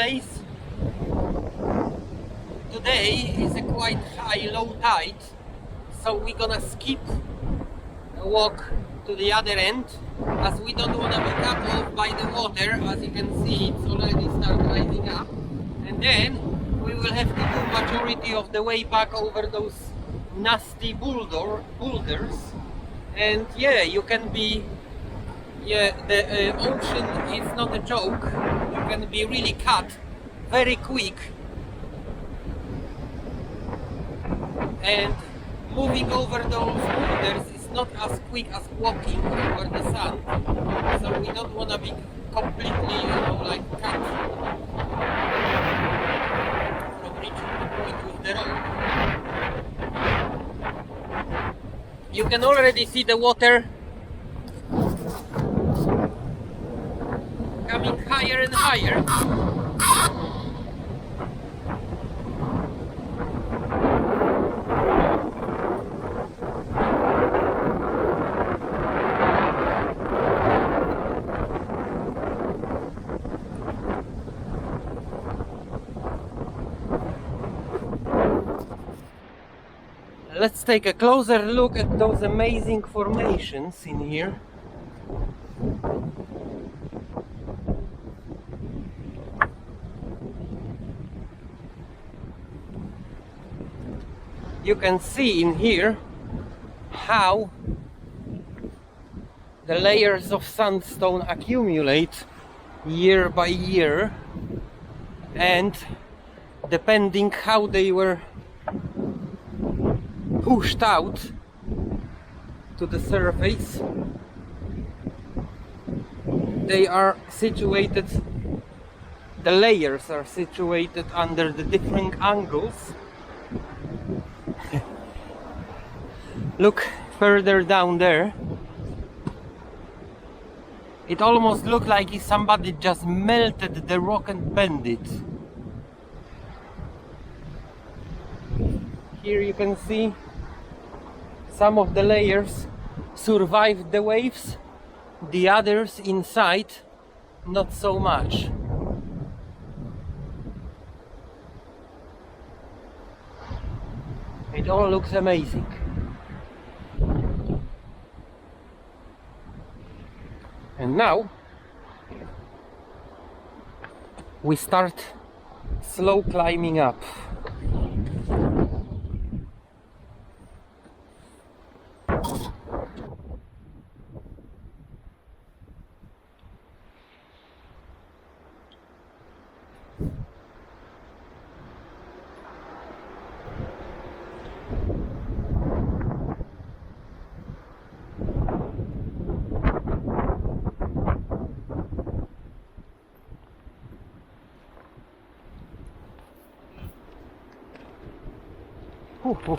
place. Today is a quite high low tide, so we're gonna skip a walk to the other end, as we don't want to be cut off by the water. As you can see, it's already started rising up, and then we will have to do majority of the way back over those nasty boulders. And yeah, you can be, the ocean is not a joke. You can be really cut very quick, and moving over those boulders is not as quick as walking over the sand, so we don't want to be completely, like cut from reaching the point with the rope. You can already see the water coming higher and higher. Let's take a closer look at those amazing formations in here. You can see in here how the layers of sandstone accumulate year by year, and depending how they were pushed out to the surface, they are situated, the layers are situated under the different angles. Look further down there, it almost looked like if somebody just melted the rock and bent it. Here you can see some of the layers survived the waves, the others inside not so much. It all looks amazing. And now we start slow climbing up. Ooh.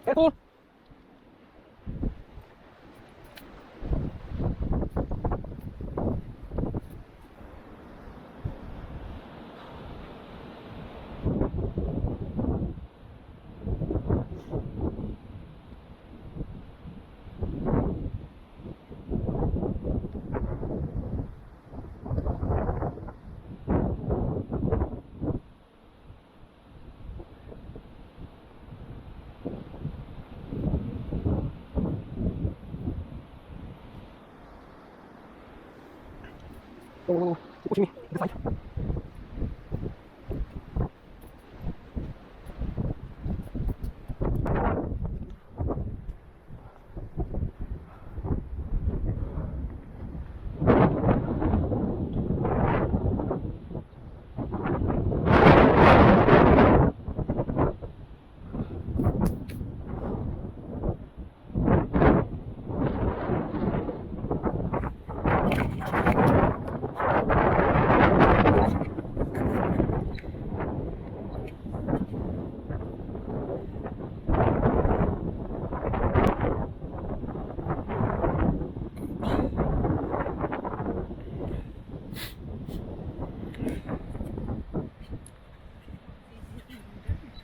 Careful. Oh, pushing me to the side.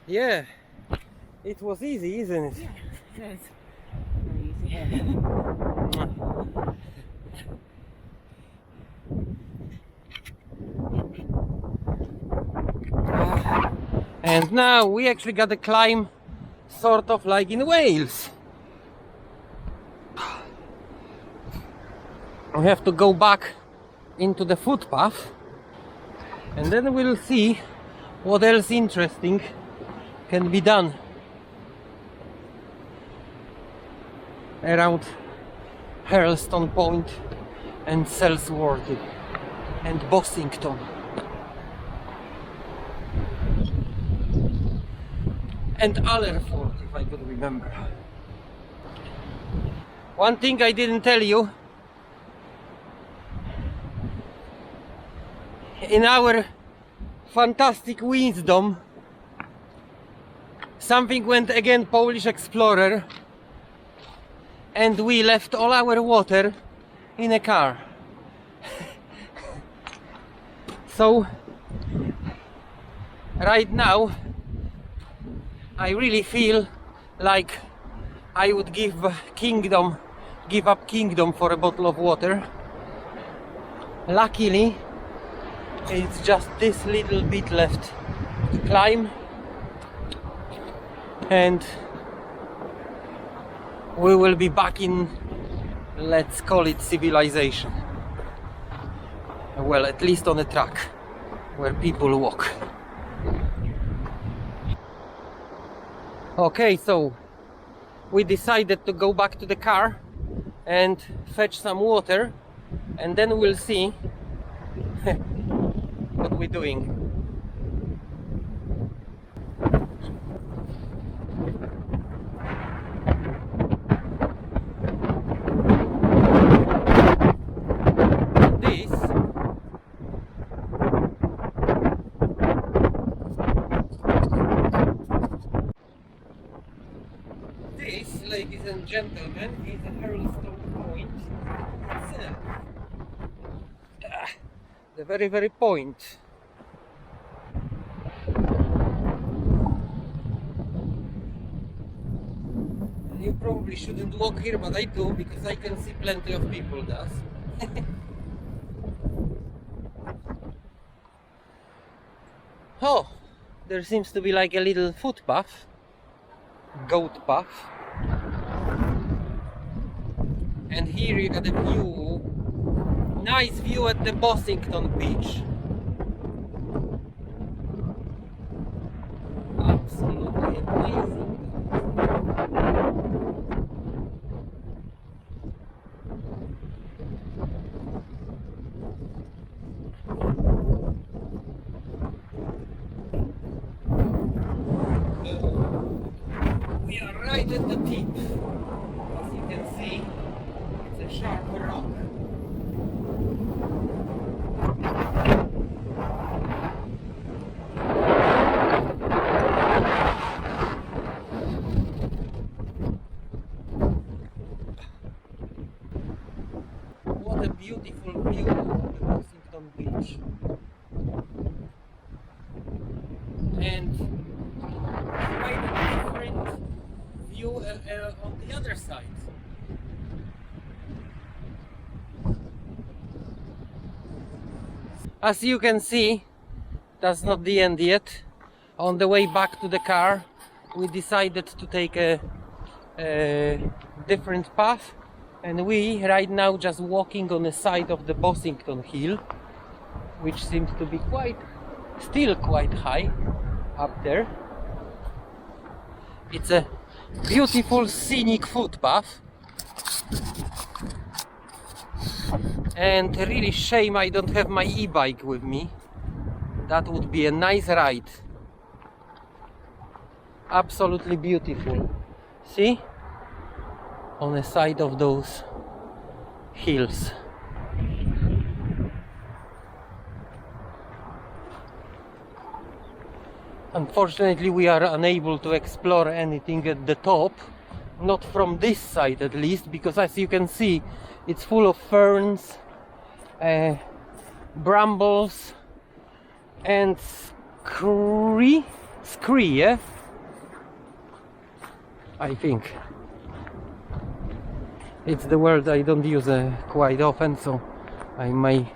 Yeah, it was easy, isn't it? Yeah, it was very easy. And now we actually got to climb sort of like in Wales. We have to go back into the footpath and then we'll see what else interesting can be done around Hurlstone Point and Selsworthy and Bossington and Allerford, if I could remember. One thing I didn't tell you, in our fantastic wisdom, something went again Polish explorer and we left all our water in a car. So right now I really feel like I would give up kingdom for a bottle of water. Luckily it's just this little bit left to climb and we will be back in, let's call it, civilization. Well, at least on a track where people walk. Okay, so we decided to go back to the car and fetch some water and then we'll see what we're doing. This, ladies and gentlemen, is a Hurlstone Point itself. The very point. You probably shouldn't walk here, but I do because I can see plenty of people does. Oh, there seems to be like a little footpath, goat path. And here you got a view, nice view at the Bossington beach. Absolutely amazing. We are right at the tip. As you can see, it's a sharp rock. What a beautiful view of the Bossington Beach. And quite a different view on the other side. As you can see, that's not the end yet. On the way back to the car, we decided to take a different path, and we right now just walking on the side of the Bossington Hill, which seems to be still quite high up there. It's a beautiful scenic footpath, and really shame I don't have my e-bike with me. That would be a nice ride. Absolutely beautiful. See? On the side of those hills. Unfortunately, we are unable to explore anything at the top, not from this side at least, because as you can see, it's full of ferns, brambles and scree, yeah? I think. It's the word I don't use quite often, so I may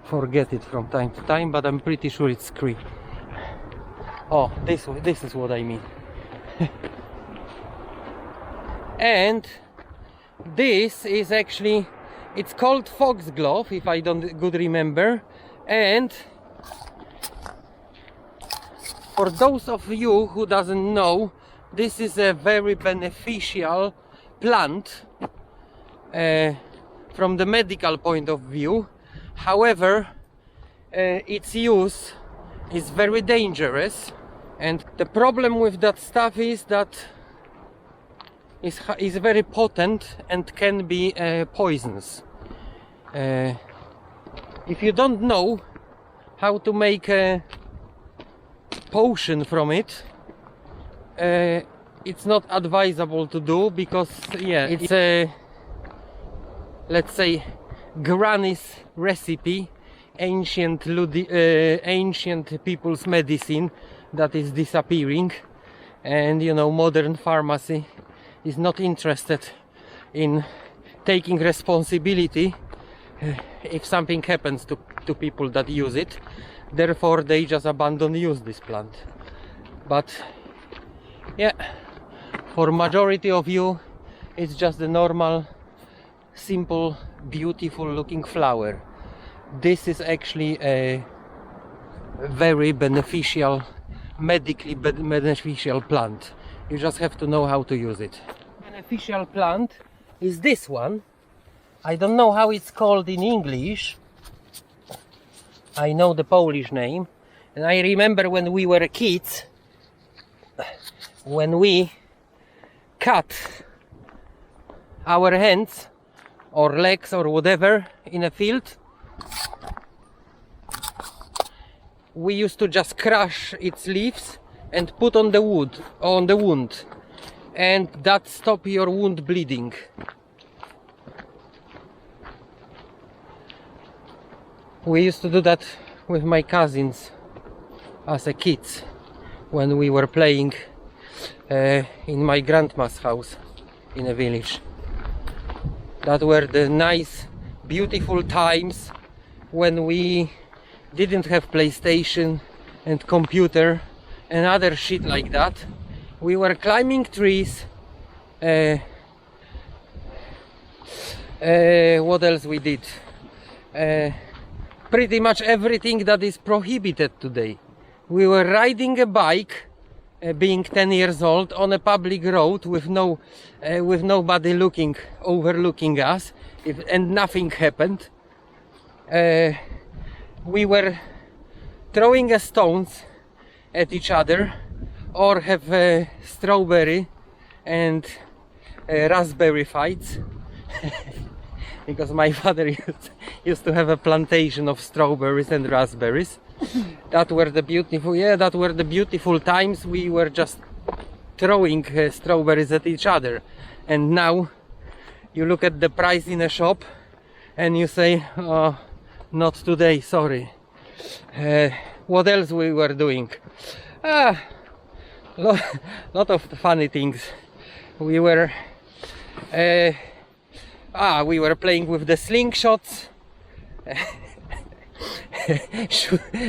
forget it from time to time, but I'm pretty sure it's scree. Oh, this is what I mean. And this is actually, it's called foxglove, if I don't good remember. And for those of you who doesn't know, this is a very beneficial plant from the medical point of view. However, its use is very dangerous, and the problem with that stuff is that is very potent and can be poisonous. If you don't know how to make a potion from it, it's not advisable to do, because it's a, let's say, granny's recipe, ancient people's medicine that is disappearing, and you know, modern pharmacy is not interested in taking responsibility if something happens to people that use it. Therefore they just abandon use this plant. But yeah, for majority of you it's just a normal, simple, beautiful looking flower. This is actually a very beneficial, medically beneficial plant. You just have to know how to use it. Beneficial plant is this one. I don't know how it's called in English. I know the Polish name, and I remember when we were kids, when we cut our hands or legs or whatever in a field, we used to just crush its leaves and put on the wound, and that stopped your wound bleeding. We used to do that with my cousins as a kids when we were playing in my grandma's house in a village. That were the nice, beautiful times when we didn't have PlayStation and computer and other shit like that. We were climbing trees. What else we did? Pretty much everything that is prohibited today. We were riding a bike, being 10 years old, on a public road with nobody overlooking us, and nothing happened. We were throwing stones at each other, or have strawberry and raspberry fights. Because my father used to have a plantation of strawberries and raspberries. That were the beautiful times. We were just throwing strawberries at each other. And now you look at the price in a shop and you say, oh, not today, sorry. What else we were doing? Lot of funny things. We were playing with the slingshots,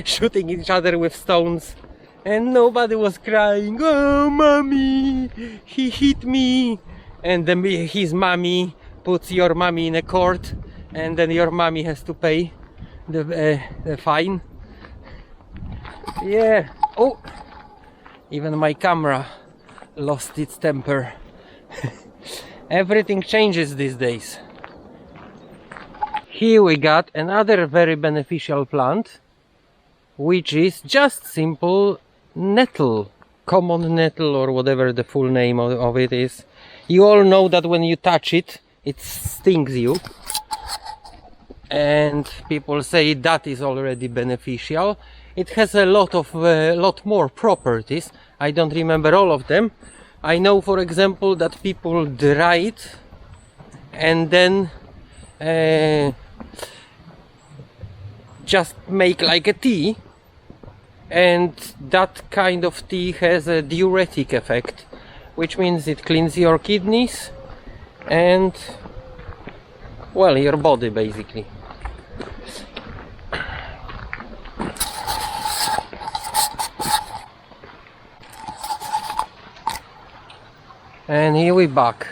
shooting each other with stones, and nobody was crying, oh mommy, he hit me. And then his mommy puts your mommy in a court, and then your mommy has to pay the fine. Yeah. Oh, even my camera lost its temper. Everything changes these days. Here we got another very beneficial plant, which is just simple nettle, common nettle, or whatever the full name of it is. You all know that when you touch it, it stings you, and people say that is already beneficial. It has a lot more properties. I don't remember all of them. I know, for example, that people dry it and then just make like a tea, and that kind of tea has a diuretic effect, which means it cleans your kidneys and, well, your body basically. And here we back.